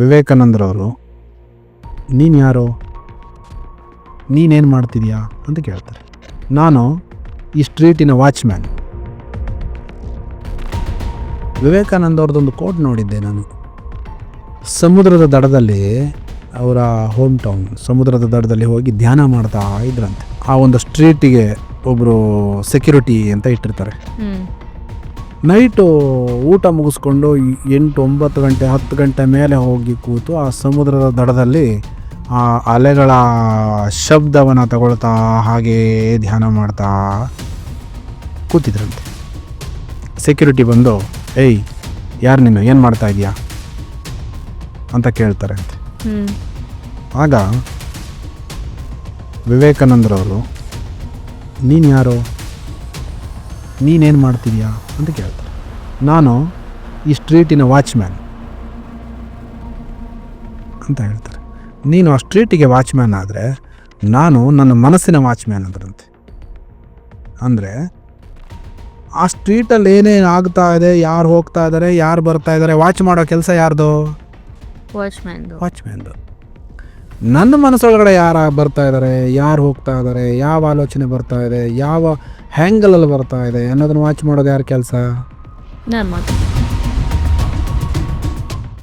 ವಿವೇಕಾನಂದರವರು ನೀನು ಯಾರು, ನೀನೇನು ಮಾಡ್ತಿದ್ಯಾ ಅಂತ ಕೇಳ್ತಾರೆ. ನಾನು ಈ ಸ್ಟ್ರೀಟಿನ ವಾಚ್ಮ್ಯಾನ್. ವಿವೇಕಾನಂದ ಅವ್ರದ್ದೊಂದು ಕೋಟ್ ನೋಡಿದ್ದೆ ನಾನು. ಸಮುದ್ರದ ದಡದಲ್ಲಿ, ಅವರ ಹೋಮ್ ಟೌನ್ ಸಮುದ್ರದ ದಡದಲ್ಲಿ ಹೋಗಿ ಧ್ಯಾನ ಮಾಡ್ತಾ ಇದ್ರಂತೆ. ಆ ಒಂದು ಸ್ಟ್ರೀಟಿಗೆ ಒಬ್ಬರು ಸೆಕ್ಯೂರಿಟಿ ಅಂತ ಇಟ್ಟಿರ್ತಾರೆ. ನೈಟು ಊಟ ಮುಗಿಸ್ಕೊಂಡು 8, 9 ಗಂಟೆ 10 ಗಂಟೆ ಮೇಲೆ ಹೋಗಿ ಕೂತು ಆ ಸಮುದ್ರದ ದಡದಲ್ಲಿ ಆ ಅಲೆಗಳ ಶಬ್ದವನ್ನು ತಗೊಳ್ತಾ ಹಾಗೇ ಧ್ಯಾನ ಮಾಡ್ತಾ ಕೂತಿದ್ರಂತೆ. ಸೆಕ್ಯೂರಿಟಿ ಬಂದು, ಏಯ್ ಯಾರು ನೀನು, ಏನು ಮಾಡ್ತಾ ಇದೀಯಾ ಅಂತ ಕೇಳ್ತಾರೆ ಅಂತೆ. ಆಗ ವಿವೇಕಾನಂದರವರು ನೀನು ಯಾರು, ನೀನೇನು ಮಾಡ್ತಿದ್ಯಾ ಅಂತ ಕೇಳ್ತಾರೆ. ನಾನು ಈ ಸ್ಟ್ರೀಟಿನ ವಾಚ್ಮ್ಯಾನ್ ಅಂತ ಹೇಳ್ತಾರೆ. ನೀನು ಆ ಸ್ಟ್ರೀಟಿಗೆ ವಾಚ್ಮ್ಯಾನ್ ಆದರೆ ನಾನು ನನ್ನ ಮನಸ್ಸಿನ ವಾಚ್ಮ್ಯಾನ್ ಅದರಂತೆ. ಅಂದರೆ ಆ ಸ್ಟ್ರೀಟಲ್ಲಿ ಏನೇನು ಆಗ್ತಾ ಇದೆ, ಯಾರು ಹೋಗ್ತಾ ಇದ್ದಾರೆ, ಯಾರು ಬರ್ತಾ ಇದ್ದಾರೆ, ವಾಚ್ ಮಾಡೋ ಕೆಲಸ ಯಾರ್ದು? ವಾಚ್ಮ್ಯಾನ್ದು. ನನ್ನ ಮನಸ್ಸೊಳಗಡೆ ಯಾರು ಬರ್ತಾ ಇದ್ದಾರೆ, ಯಾರು ಹೋಗ್ತಾ ಇದ್ದಾರೆ, ಯಾವ ಆಲೋಚನೆ ಬರ್ತಾ ಇದೆ, ಯಾವ ಹ್ಯಾಂಗಲಲ್ಲಿ ಬರ್ತಾ ಇದೆ ಅನ್ನೋದನ್ನು ವಾಚ್ ಮಾಡೋದು ಯಾರ ಕೆಲಸ?